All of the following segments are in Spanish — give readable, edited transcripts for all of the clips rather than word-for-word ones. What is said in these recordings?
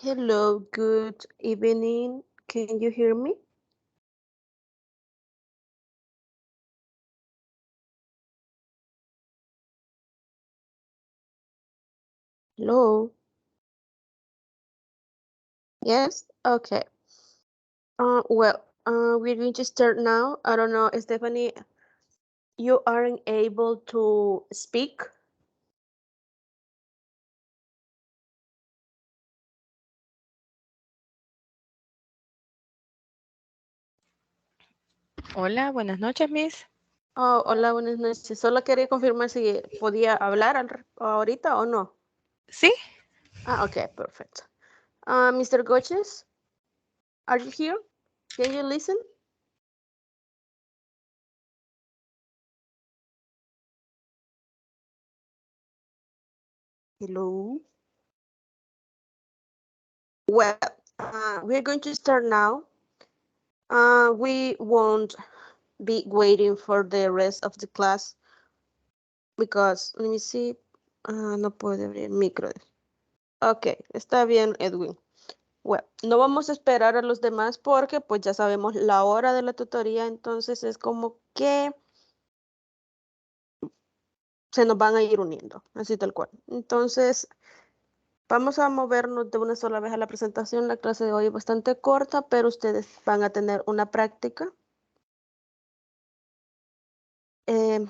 Hello, good evening. Can you hear me? Hello. Yes? Okay. We're going to start now. I don't know, Stephanie, you aren't able to speak. Hola, buenas noches, Miss. Oh, hola, buenas noches. Solo quería confirmar si podía hablar ahorita o no. Sí, Ah, okay, perfect. Mr. Goches, are you here? Can you listen? Hello. Well, we're going to start now. We won't be waiting for the rest of the class because, let me see, no puedo abrir el micro. Ok, está bien, Edwin. Bueno, no vamos a esperar a los demás porque pues ya sabemos la hora de la tutoría, entonces es como que se nos van a ir uniendo, así tal cual. Entonces, vamos a movernos de una sola vez a la presentación. La clase de hoy es bastante corta, pero ustedes van a tener una práctica. Eh,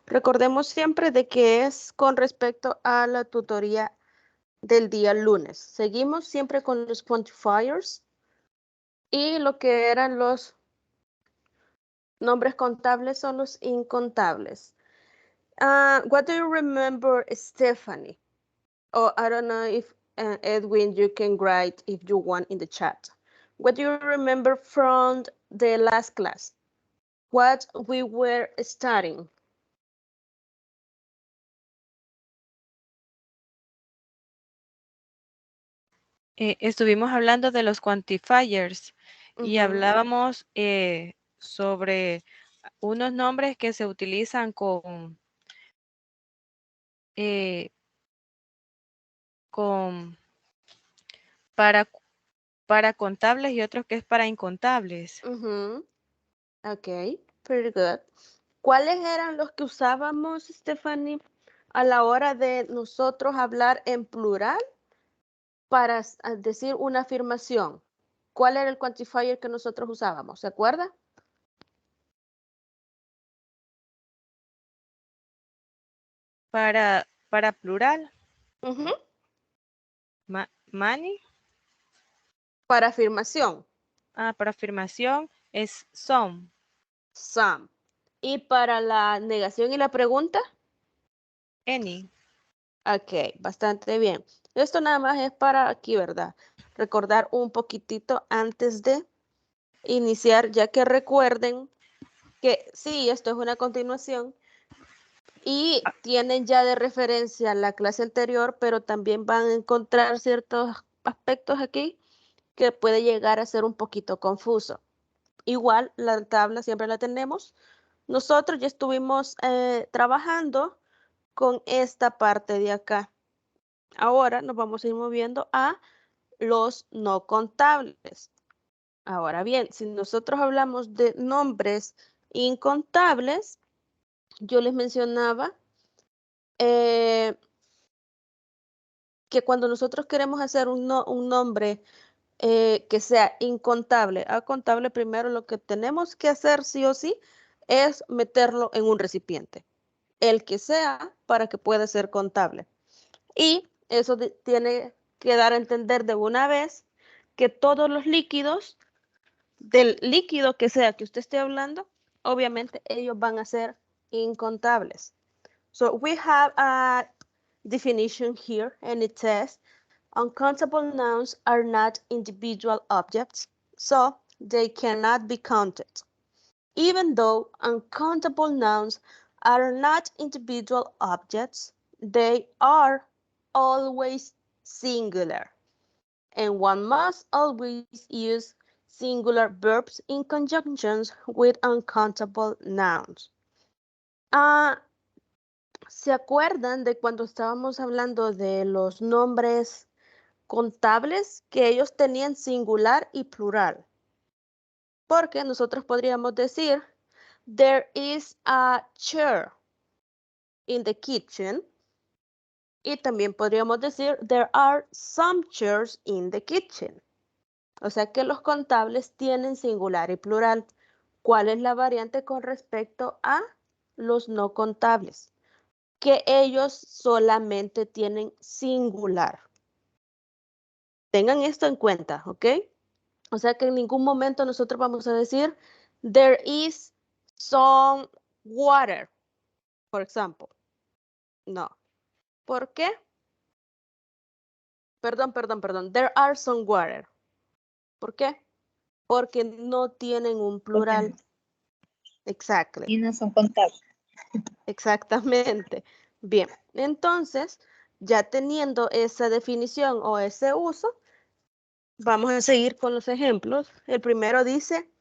Recordemos siempre de que es con respecto a la tutoría del día lunes. Seguimos siempre con los quantifiers y lo que eran los nombres contables son los incontables. What do you remember, Stephanie? Oh, I don't know if Edwin, you can write if you want in the chat. What do you remember from the last class? What we were studying? estuvimos hablando de los quantifiers y Ujú, hablábamos sobre unos nombres que se utilizan eh, con para, para contables y otros que es para incontables. ujú. Ok, pretty good. ¿Cuáles eran los que usábamos, Stephanie, a la hora de nosotros hablar en plural para decir una afirmación? ¿Cuál era el quantifier que nosotros usábamos? ¿Se acuerda? Para plural, Ujú. money. Para afirmación, Para afirmación es some, some. Y para la negación y la pregunta, any. ok, bastante bien. Esto nada más es para aquí, ¿verdad? Recordar un poquitito antes de iniciar, ya que recuerden que sí, esto es una continuación y tienen ya de referencia la clase anterior, pero también van a encontrar ciertos aspectos aquí que puede llegar a ser un poquito confuso. Igual la tabla siempre la tenemos. Nosotros ya estuvimos trabajando con esta parte de acá. Ahora nos vamos a ir moviendo a los no contables. Ahora bien, si nosotros hablamos de nombres incontables, yo les mencionaba eh, que cuando nosotros queremos hacer un nombre que sea incontable a contable, primero lo que tenemos que hacer sí o sí es meterlo en un recipiente, el que sea para que pueda ser contable. Y eso tiene que dar a entender de una vez que todos los líquidos, del líquido que sea que usted esté hablando, obviamente ellos van a ser incontables. So we have a definition here, and it says uncountable nouns are not individual objects, so they cannot be counted. Even though uncountable nouns are not individual objects, they are always singular, and one must always use singular verbs in conjunctions with uncountable nouns. Ah, ¿Se acuerdan de cuando estábamos hablando de los nombres? contables que ellos tenían singular y plural. Porque nosotros podríamos decir, there is a chair in the kitchen. Y también podríamos decir, there are some chairs in the kitchen. O sea que los contables tienen singular y plural. ¿Cuál es la variante con respecto a los no contables? Que ellos solamente tienen singular. Tengan esto en cuenta, ¿ok? O sea que en ningún momento nosotros vamos a decir, there is some water, por ejemplo. No. ¿Por qué? Perdón. There are some water. ¿Por qué? Porque no tienen un plural. Exactly. Y no son contables. Exactamente. Bien, entonces, ya teniendo esa definición o ese uso, vamos a seguir con los ejemplos. El primero dice,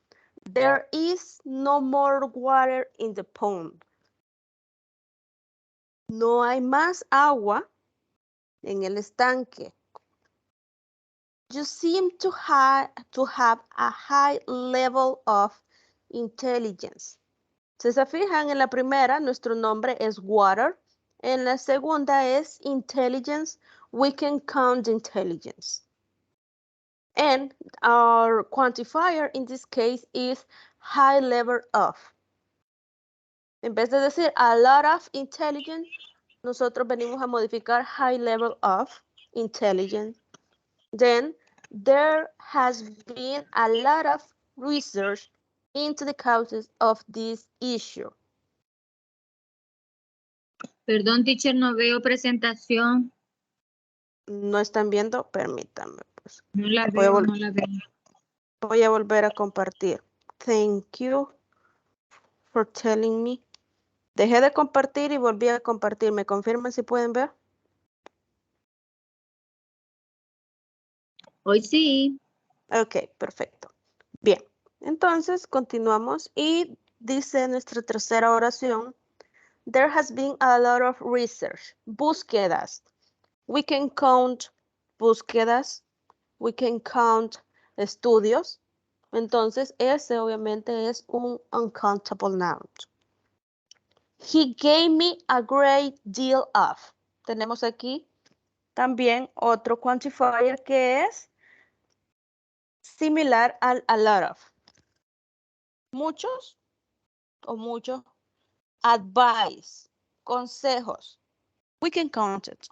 there is no more water in the pond. No hay más agua en el estanque. You seem to have a high level of intelligence. Si se fijan, en la primera, nuestro nombre es water. En la segunda es intelligence. We can count intelligence. And our quantifier in this case is high level of. En vez de decir a lot of intelligence, nosotros venimos a modificar high level of intelligence. Then there has been a lot of research into the causes of this issue. Perdón, teacher, no veo presentación. ¿No están viendo? Permítanme. Pues. No la veo, no la veo. Voy a volver a compartir. Thank you for telling me. Dejé de compartir y volví a compartir. ¿Me confirman si pueden ver? Hoy sí. Ok, perfecto. Bien, entonces continuamos y dice nuestra tercera oración. There has been a lot of research. Búsquedas. We can count búsquedas. We can count estudios. Entonces, ese obviamente es un uncountable noun. He gave me a great deal of. Tenemos aquí también otro quantifier que es similar al a lot of. Muchos o mucho. Advice, consejos. We can count it.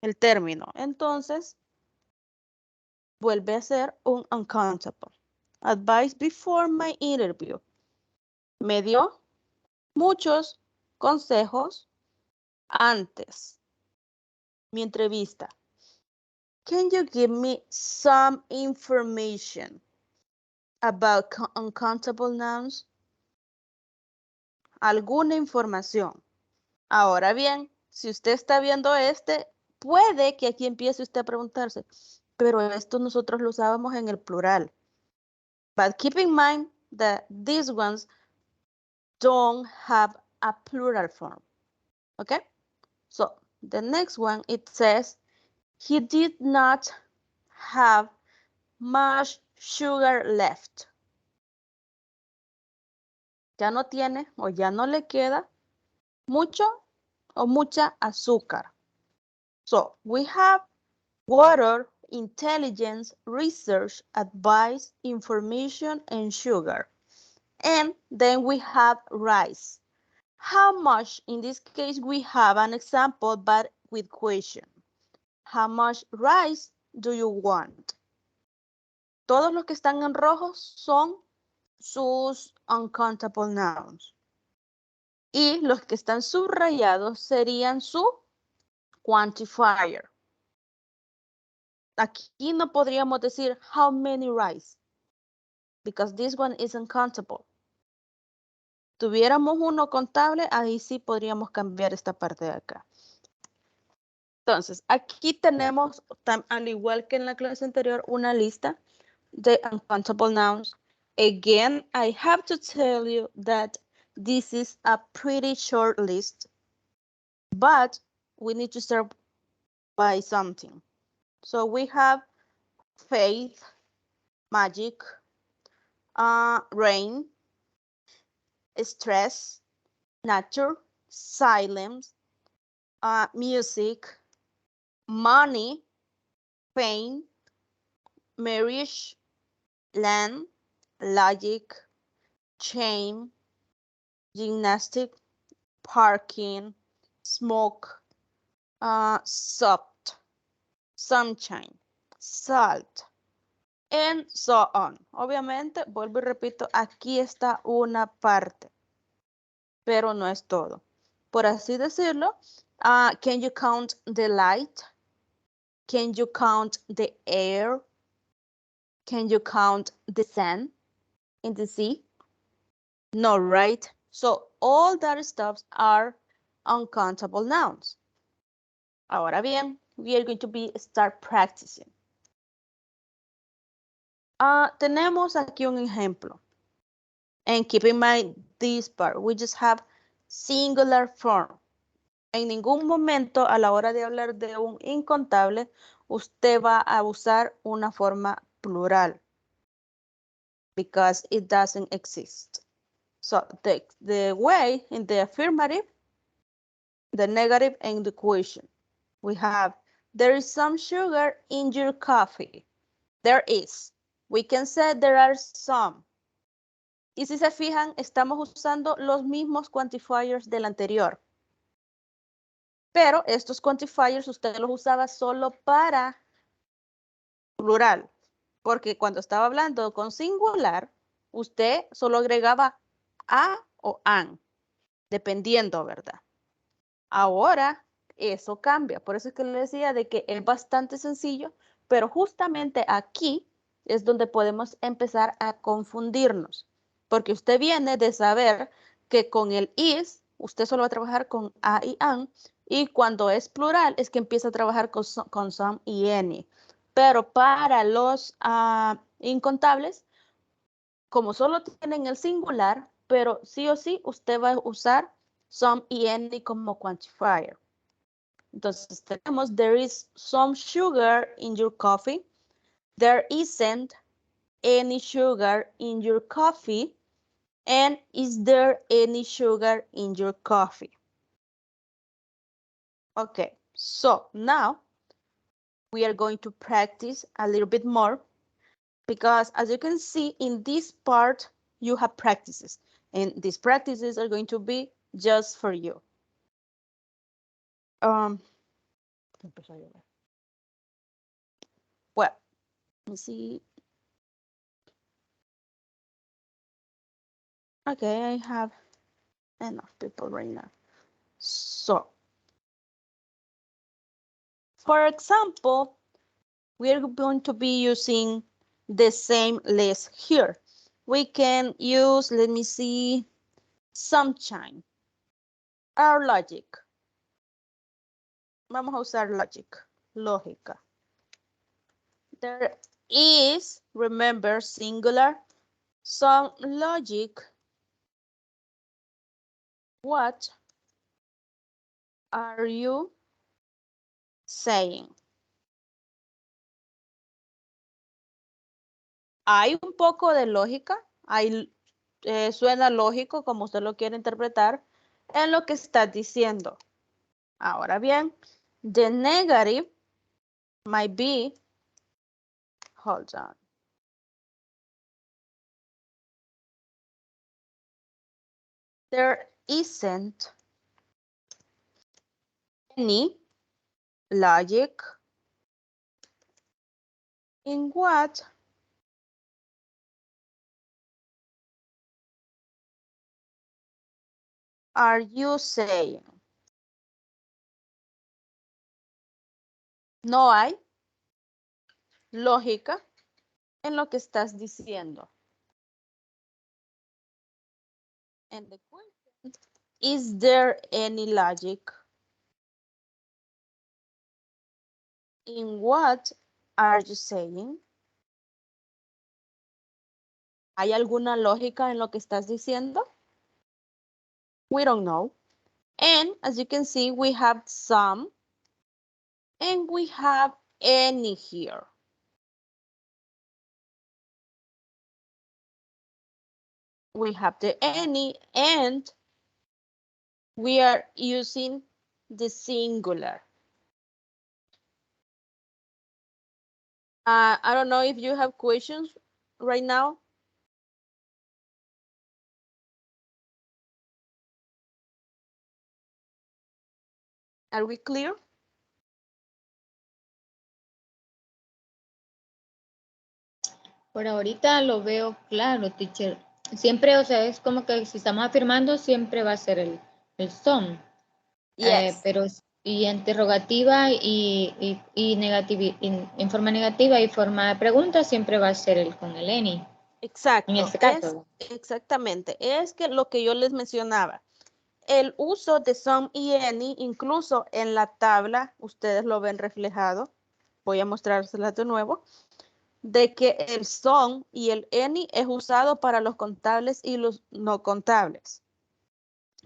El término. Entonces, vuelve a ser un uncountable. Advice before my interview. Me dio muchos consejos antes mi entrevista. Can you give me some information about uncountable nouns? Alguna información. Ahora bien, si usted está viendo puede que aquí empiece usted a preguntarse, pero esto nosotros lo usábamos en el plural. But keep in mind that these ones don't have a plural form. Okay? So the next one, it says, he did not have much sugar left. Ya no tiene o ya no le queda mucho o mucha azúcar. So we have water, intelligence, research, advice, information, and sugar. And then we have rice. How much? In this case, we have an example, but with question. How much rice do you want? Todos los que están en rojo son sus uncountable nouns. Y los que están subrayados serían su quantifier. Aquí no podríamos decir how many rice, because this one is uncountable. Tuviéramos uno contable, ahí sí podríamos cambiar esta parte de acá. Entonces, aquí tenemos, al igual que en la clase anterior, una lista de uncountable nouns. Again, I have to tell you that this is a pretty short list, but we need to start by something. So we have faith, magic, rain, stress, nature, silence, music, money, pain, marriage, land, logic, chain, gymnastic, parking, smoke, soft, sunshine, salt, and so on. Obviamente, vuelvo y repito, aquí está una parte, pero no es todo. Por así decirlo, can you count the light? Can you count the air? Can you count the sand in the sea? No, right? So all that stuff are uncountable nouns. Ahora bien, we are going to start practicing. Tenemos aquí un ejemplo. And keep in mind this part, we just have singular form. En ningún momento a la hora de hablar de un incontable, usted va a usar una forma plural. Because it doesn't exist. So the way in the affirmative, the negative, and the question. We have, there is some sugar in your coffee. There is. We can say there are some. Y si se fijan, estamos usando los mismos quantifiers del anterior. Pero estos quantifiers usted los usaba solo para plural. Porque cuando estaba hablando con singular, usted solo agregaba a o an, dependiendo, ¿verdad? Ahora eso cambia. Por eso es que le decía de que es bastante sencillo, pero justamente aquí es donde podemos empezar a confundirnos. Porque usted viene de saber que con el is, usted solo va a trabajar con a y an, y cuando es plural es que empieza a trabajar con some y any. Pero para los incontables, como solo tienen el singular, pero sí o sí usted va a usar some y any como quantifier. Entonces tenemos, there is some sugar in your coffee. There isn't any sugar in your coffee. And is there any sugar in your coffee? Okay, so now we are going to practice a little bit more because as you can see in this part, you have practices and these practices are going to be just for you. Well, let me see. Okay, I have enough people right now. So, for example, we are going to be using the same list here. We can use, let me see, sunshine. Our logic. Vamos a usar logic, lógica. There is, remember, singular, some logic. What are you saying? Hay un poco de lógica, suena lógico como usted lo quiere interpretar en lo que está diciendo. Ahora bien, the negative might be, hold on. There isn't any logic in what are you saying? No hay lógica en lo que estás diciendo. And the question, is there any logic in what are you saying? ¿Hay alguna lógica en lo que estás diciendo? We don't know. And as you can see, we have some and we have any here. We have the any and we are using the singular. I don't know if you have questions right now. Are we clear? Por ahorita lo veo claro, teacher. Siempre, o sea, es como que si estamos afirmando, siempre va a ser el son. Yes. Pero y interrogativa y en forma negativa y forma de pregunta siempre va a ser el con el any. Exacto. En este caso. Exactamente. Es que lo que yo les mencionaba. El uso de some y any, incluso en la tabla, ustedes lo ven reflejado. Voy a mostrárselas de nuevo. De que el son y el any es usado para los contables y los no contables.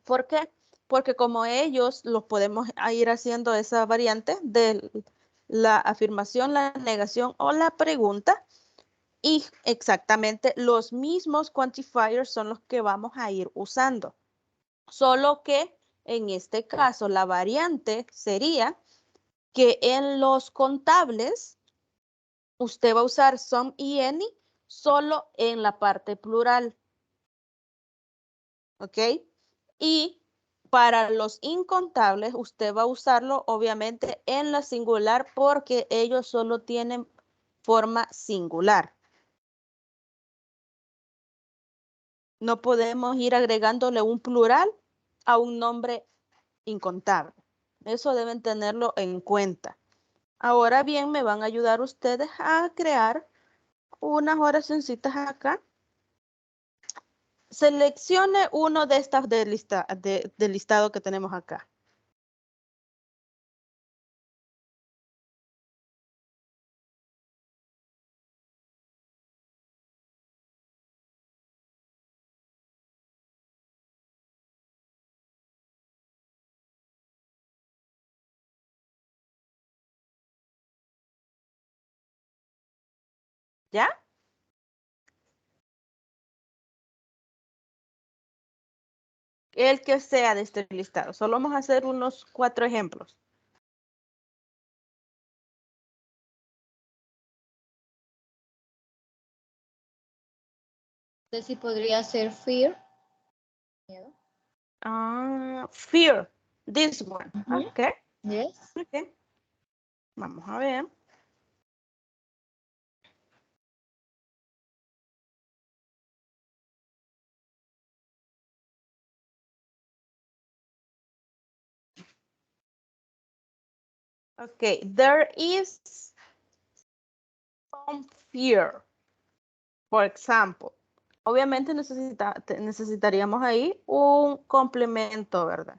¿Por qué? Porque como ellos los podemos ir haciendo esa variante de la afirmación, la negación o la pregunta, y exactamente los mismos quantifiers son los que vamos a ir usando. Solo que en este caso la variante sería que en los contables usted va a usar some y any solo en la parte plural. ¿Ok? Y para los incontables usted va a usarlo obviamente en la singular porque ellos solo tienen forma singular. No podemos ir agregándole un plural a un nombre incontable. Eso deben tenerlo en cuenta. Ahora bien, me van a ayudar ustedes a crear unas oracioncitas acá. Seleccione uno de estas del listado que tenemos acá. ¿Ya? El que sea de este listado. Solo vamos a hacer unos 4 ejemplos. Entonces sí podría ser fear. Miedo. Fear. This one. Okay. Yes. Okay. Vamos a ver. Okay. There is some fear. For example. Obviamente necesitaríamos ahí un complemento, ¿verdad?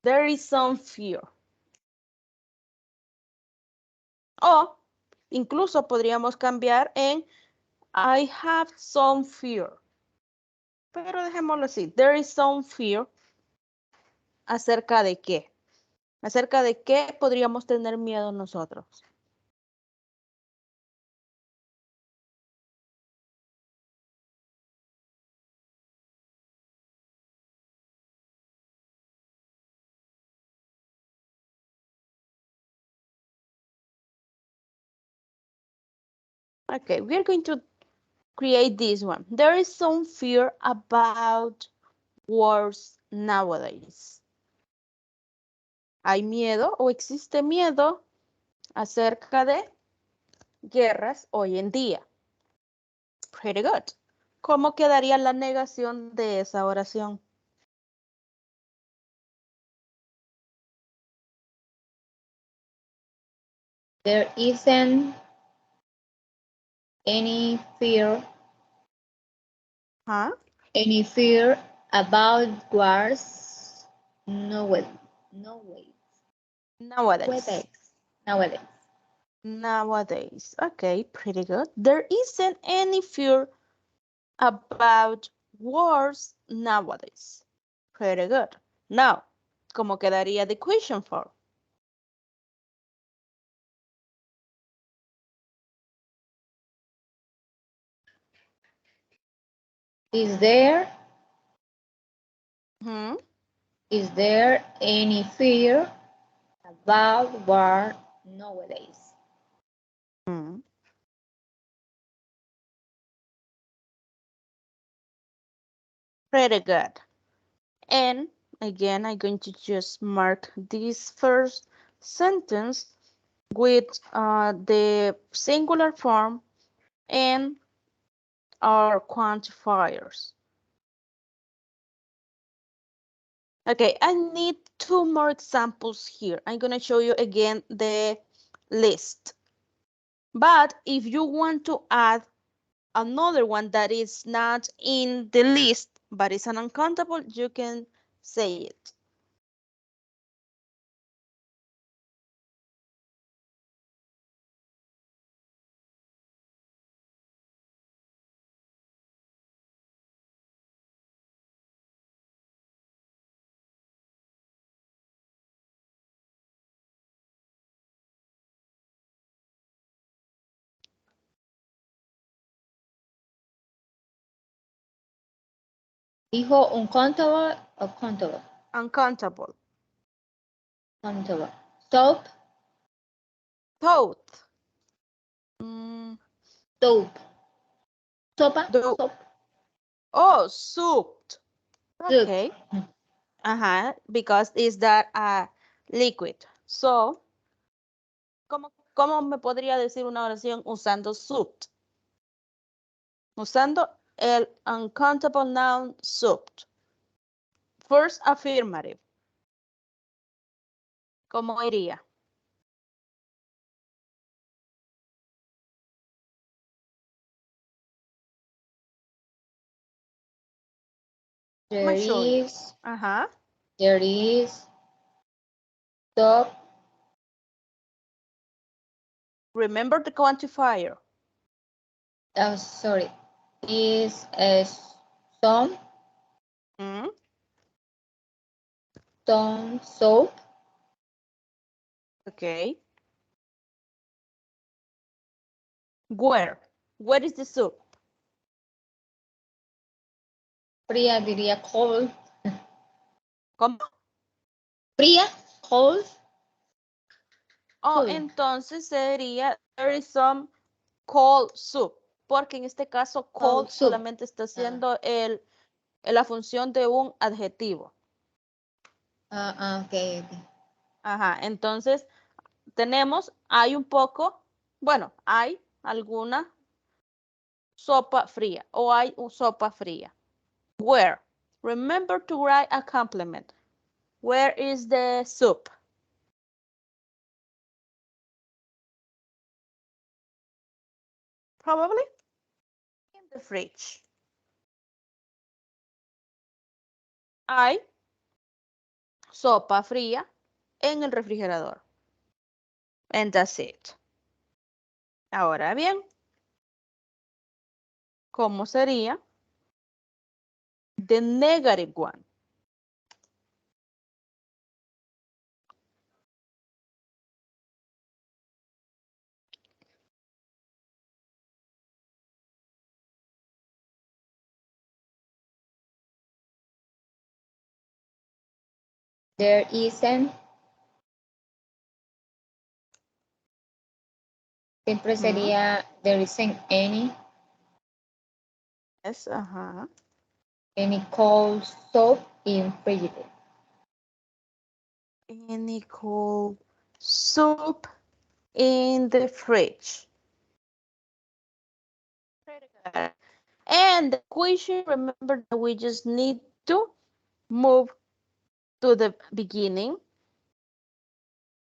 There is some fear. O incluso podríamos cambiar en I have some fear. Pero dejémoslo así. There is some fear. ¿Acerca de qué? ¿Acerca de qué podríamos tener miedo nosotros? Okay, we're going to create this one. There is some fear about wars nowadays. ¿Hay miedo o existe miedo acerca de guerras hoy en día? Pretty good. ¿Cómo quedaría la negación de esa oración? There isn't any fear. ¿Ah? Any fear about wars? No way. No way. Nowadays. Nowadays. Nowadays. Okay, pretty good. There isn't any fear about wars nowadays. Pretty good. Now, ¿cómo quedaría the question form? Is there Hmm. is there any fear about war nowadays? Hmm. Pretty good. And again, I'm going to just mark this first sentence with the singular form and our quantifiers. Okay, I need two more examples here. I'm going to show you again the list. But if you want to add another one that is not in the list, but is an uncountable, you can say it. Dijo uncountable o countable. Uncountable. Countable. Soap, Thought. Mm, soap. Sopa, do, soap, oh, soup. soup. Okay. Because is that a liquid. So, ¿cómo me podría decir una oración usando soup? Usando el uncountable noun soup. First affirmative. ¿Cómo iría? There show you. is, Ajá. there is soap. Remember the quantifier. Oh, sorry. Is some Mm, some soap. okay. Where? Where is the soup? Fría diría cold. ¿Cómo? Fría, cold. Oh, Cold. entonces sería there is some cold soup. Porque en este caso cold Cold soup. solamente está haciendo la función de un adjetivo. Ok. Ajá, entonces hay un poco, bueno, hay alguna sopa fría o hay sopa fría. Where? Remember to write a complement. Where is the soup? Probably in the fridge. Hay sopa fría en el refrigerador. And that's it. Ahora bien, ¿cómo sería the negative one? There isn't. Siempre sería there isn't Yes, ajá. any cold soap in frigidaire. Any cold soup in the fridge. And the question, remember that we just need to move to the beginning.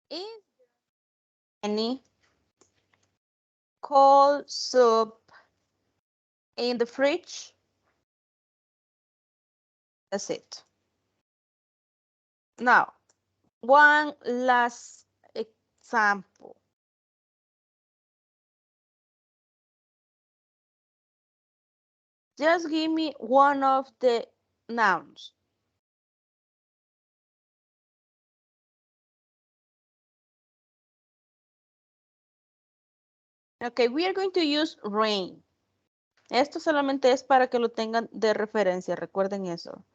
Is there any cold soup in the fridge? That's it. Now, one last example. Just give me one of the nouns. Okay, we are going to use rain. Esto solamente es para que lo tengan de referencia, recuerden eso.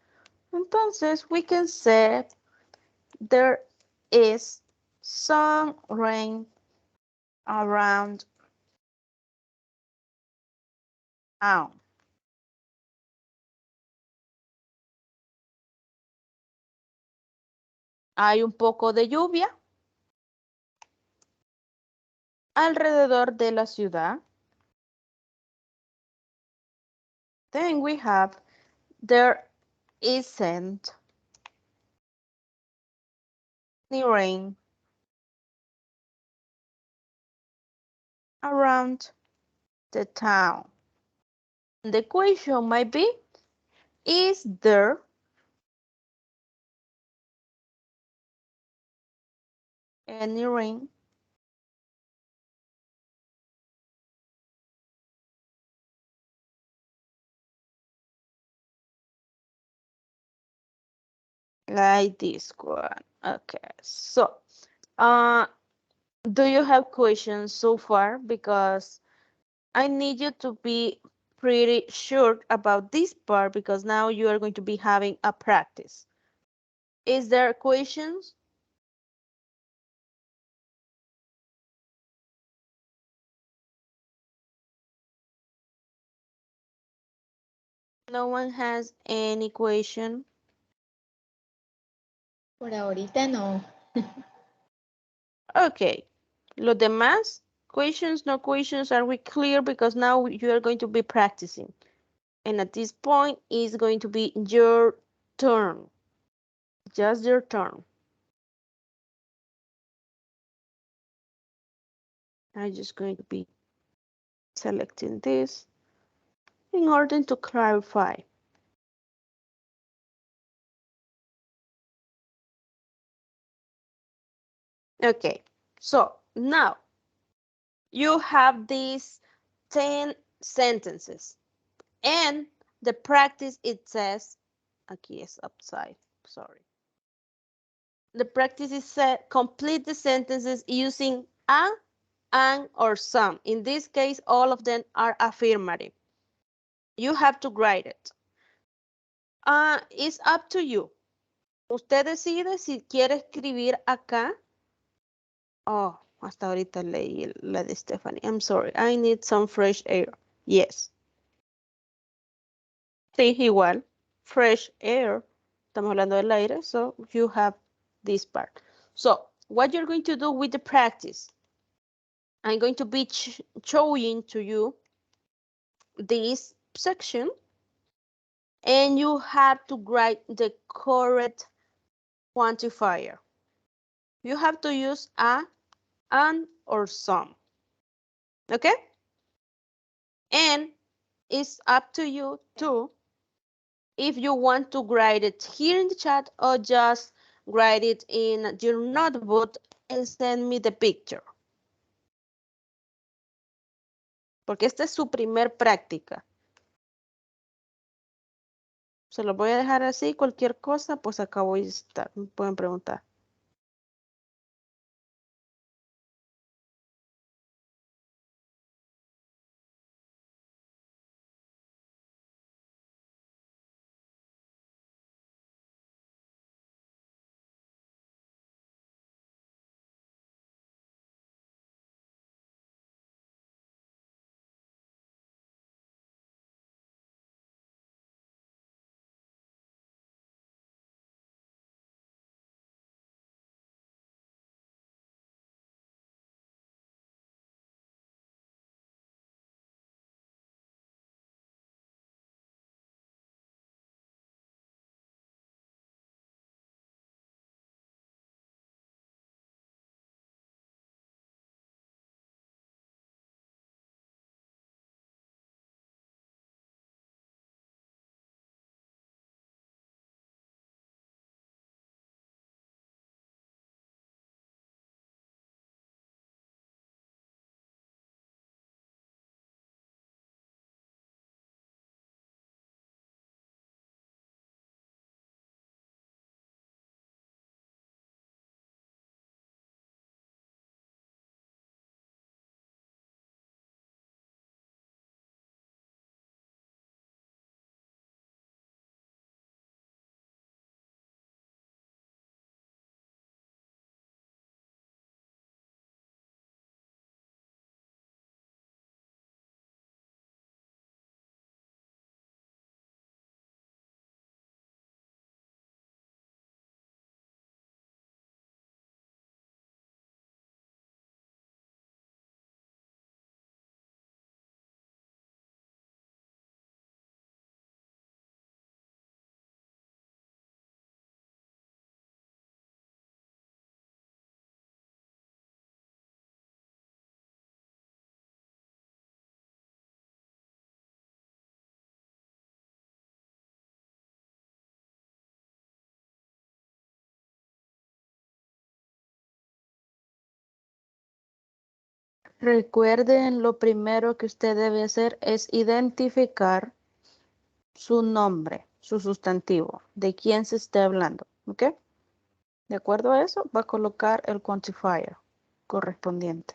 Entonces, we can say there is some rain around town. Hay un poco de lluvia alrededor de la ciudad. Then we have there isn't any rain around the town. The question might be, is there any rain like this one? Okay, so do you have questions so far? Because I need you to be pretty sure about this part because now you are going to be having a practice. Is there questions? No one has any question? Por ahorita no. Okay. Los demás, questions, no questions, are we clear? Because now you are going to be practicing. And at this point, it's going to be your turn. Just your turn. I'm just going to be selecting this in order to clarify. Okay, so now you have these 10 sentences. And the practice, it says, aquí es upside, sorry. The practice is set, complete the sentences using a, an, or some. In this case, all of them are affirmative. You have to write it. It's up to you. Usted decide si quiere escribir acá. Oh, hasta ahorita leí la de Stephanie. I'm sorry. I need some fresh air. Yes. Sí, igual. Fresh air. Estamos hablando del aire, so you have this part. So, what you're going to do with the practice, I'm going to be showing to you this section, and you have to write the correct quantifier. You have to use a, an, or some. Okay? And it's up to you too if you want to write it here in the chat or just write it in your notebook and send me the picture. Porque esta es su primer práctica. Se lo voy a dejar así, cualquier cosa, pues acá voy a estar. Me pueden preguntar. Recuerden, lo primero que usted debe hacer es identificar su nombre, su sustantivo, de quién se esté hablando, ¿ok? De acuerdo a eso, va a colocar el quantifier correspondiente.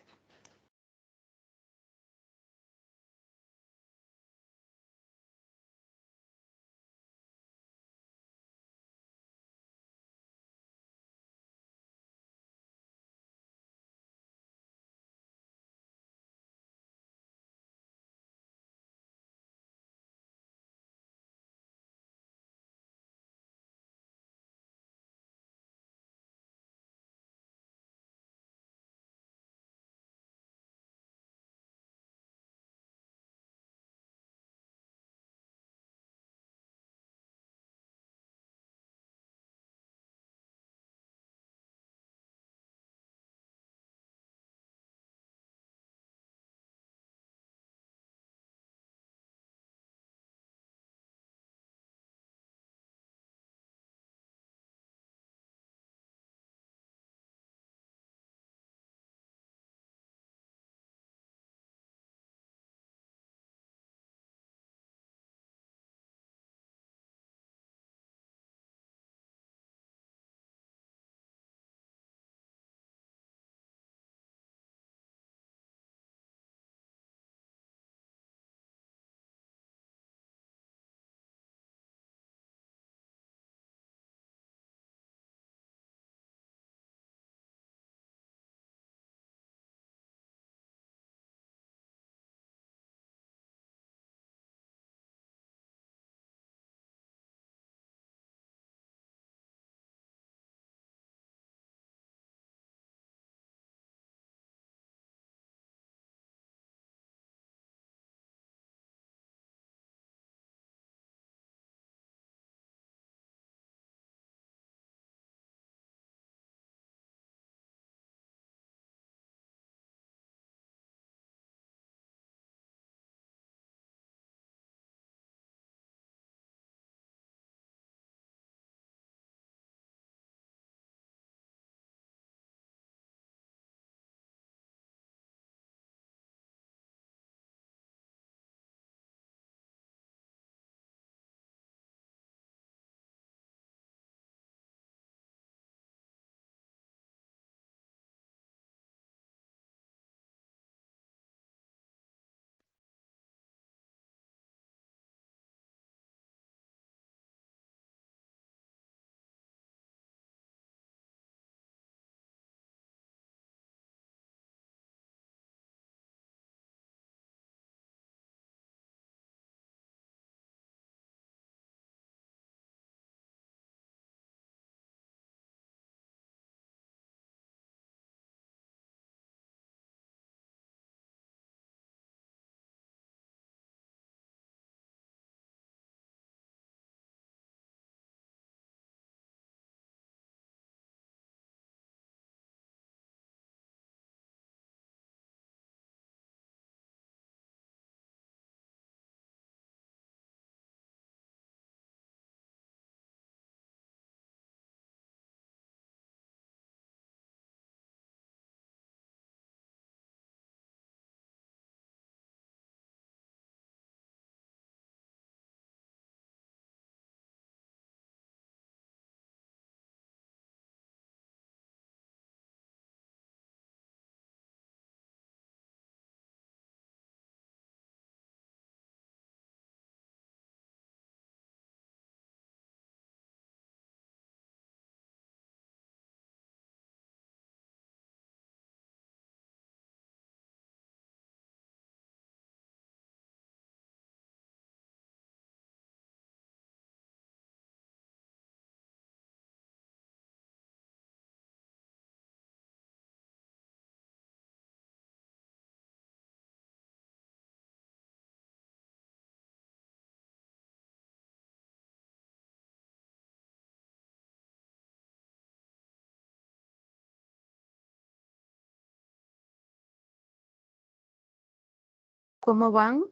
¿Cómo van?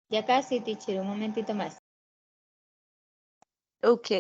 Ya casi, teacher, un momentito más. Ok.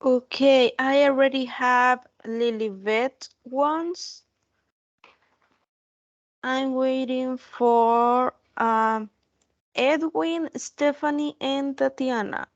Okay, I already have Lilibet once. I'm waiting for Edwin, Stephanie, and Tatiana.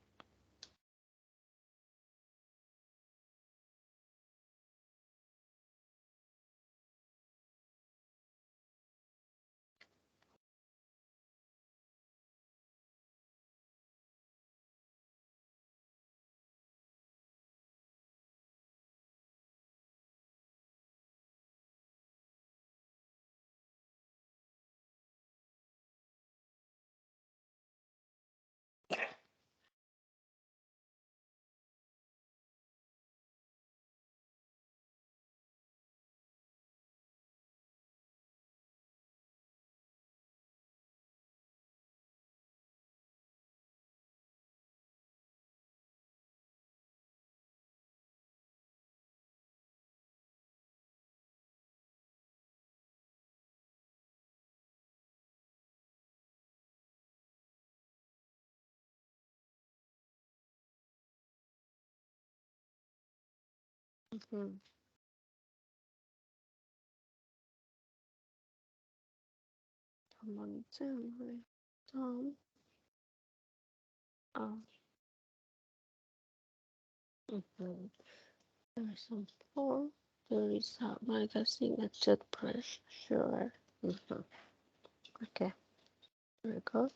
Mhm. Come on, Tom. Oh. Mhm. There is some floor. There is a magazine, a toothbrush. Sure. Mhm. Okay, very good.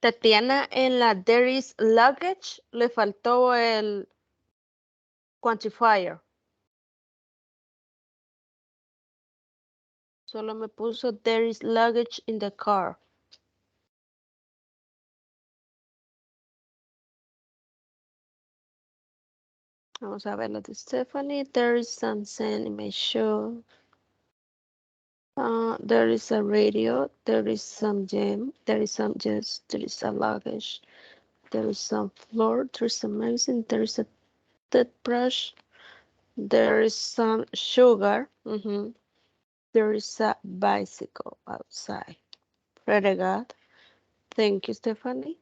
Tatiana, en la there is luggage le faltó el quantifier. Solo me puso there is luggage in the car. Vamos a ver la de Stephanie. There is some sand in my shoe. There is a radio. There is some jam. There is some jazz. There is a luggage. There is some floor. There is a magazine. There is a toothbrush. There is some sugar. There is a bicycle outside. Very good. Thank you, Stephanie.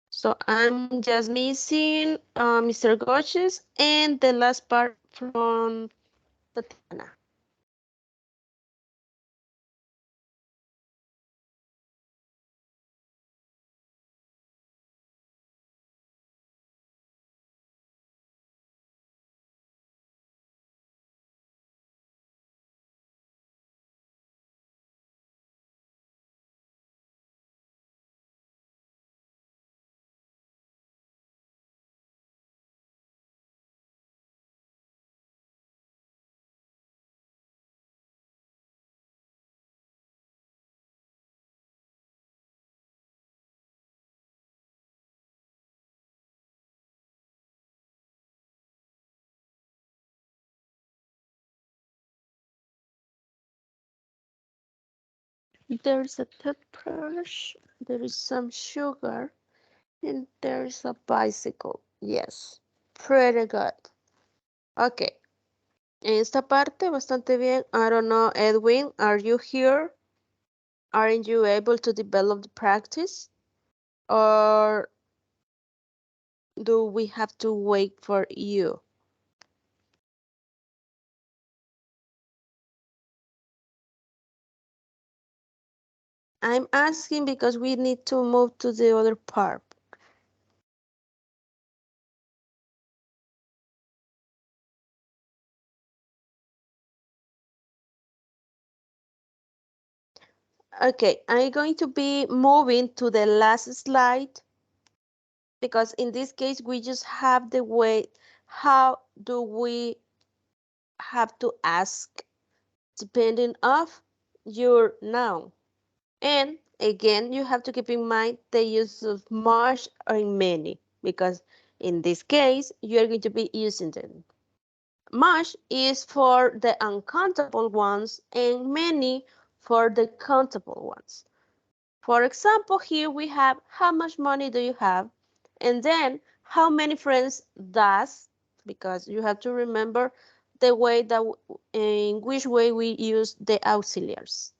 So I'm just missing Mr. Goshes and the last part from Tatiana. There's a toothbrush, there is some sugar, and there's a bicycle. Yes, pretty good. Okay, en esta parte bastante bien. I don't know, Edwin, are you here? Aren't you able to develop the practice? Or do we have to wait for you? I'm asking because we need to move to the other part. Okay, I'm going to be moving to the last slide because in this case, we just have the way, how do we have to ask depending of your noun. And again, you have to keep in mind the use of much or many because in this case, you're going to be using them. Much is for the uncountable ones and many for the countable ones. For example, here we have how much money do you have? And then how many friends does, because you have to remember the way that in which way we use the auxiliaries.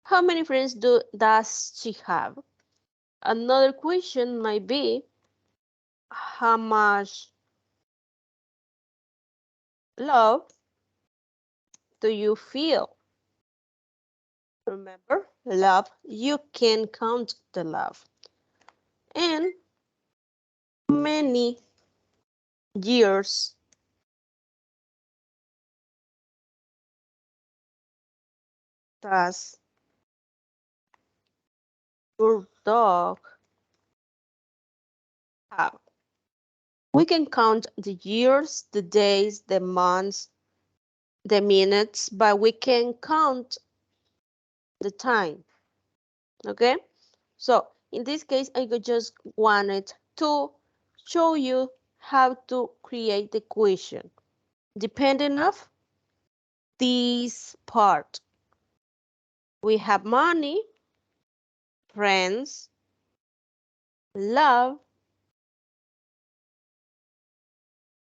How many friends does she have? Another question might be how much love do you feel? Remember, love, you can count the love. And many years does your dog have? We can count the years, the days, the months, the minutes, but we can count the time. Okay? So in this case, I just wanted to show you how to create the question. Depending of this part, we have money, friends, love,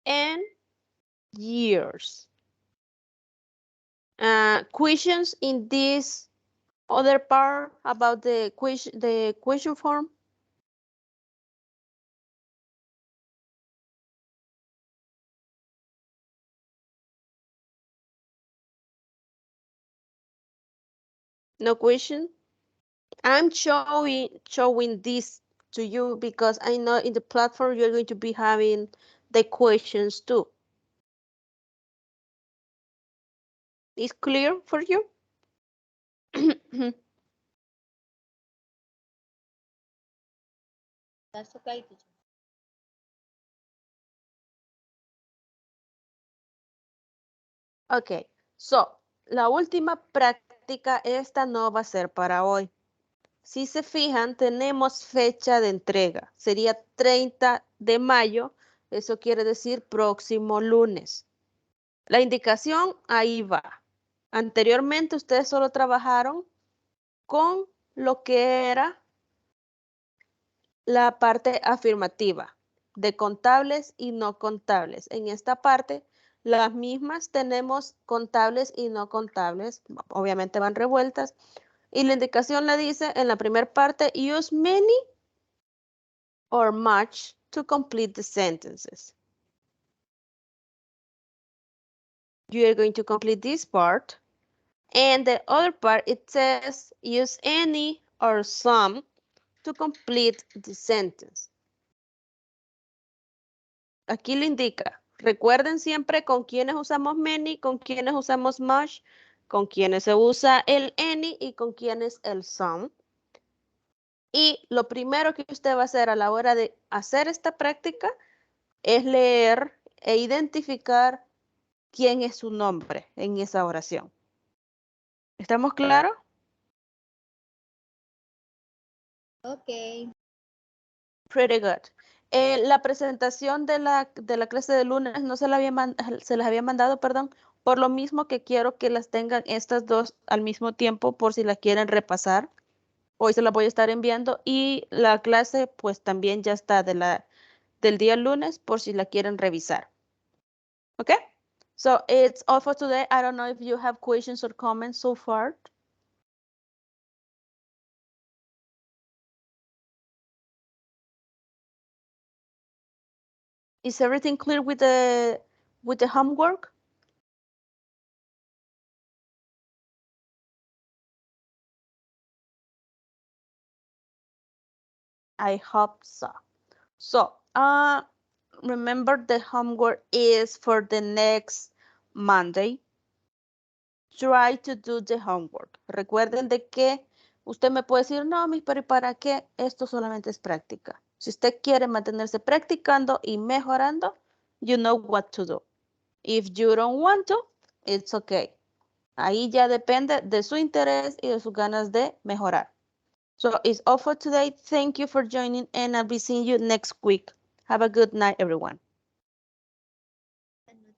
and years. Questions in this other part about the question form? No question? I'm showing this to you because I know in the platform you're going to be having the questions too. Is clear for you? That's okay, teacher. Ok, so, la última práctica, esta no va a ser para hoy. Si se fijan, tenemos fecha de entrega. Sería 30 de mayo, eso quiere decir próximo lunes. La indicación ahí va. Anteriormente ustedes solo trabajaron con lo que era la parte afirmativa de contables y no contables. En esta parte, las mismas tenemos contables y no contables, obviamente van revueltas. Y la indicación le dice en la primera parte, use many or much to complete the sentences. You are going to complete this part. And the other part, it says use any or some to complete the sentence. Aquí lo indica. Recuerden siempre con quienes usamos many, con quienes usamos much, con quienes se usa el any y con quienes el some. Y lo primero que usted va a hacer a la hora de hacer esta práctica es leer e identificar quién es su nombre en esa oración. ¿Estamos claros? Ok. Pretty good. La presentación de la clase de lunes no se les había mandado, perdón, por lo mismo que quiero que las tengan estas dos al mismo tiempo por si las quieren repasar. Hoy se las voy a estar enviando y la clase pues también ya está del día lunes por si la quieren revisar. Okay? So it's all for today. I don't know if you have questions or comments so far. Is everything clear with the homework? I hope so. So, remember the homework is for the next Monday. Try to do the homework. Recuerden de que usted me puede decir, no, pero ¿y para qué? Esto solamente es práctica. Si usted quiere mantenerse practicando y mejorando, you know what to do. If you don't want to, it's okay. Ahí ya depende de su interés y de sus ganas de mejorar. So it's all for today. Thank you for joining and I'll be seeing you next week. Have a good night, everyone.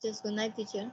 Just good night, teacher.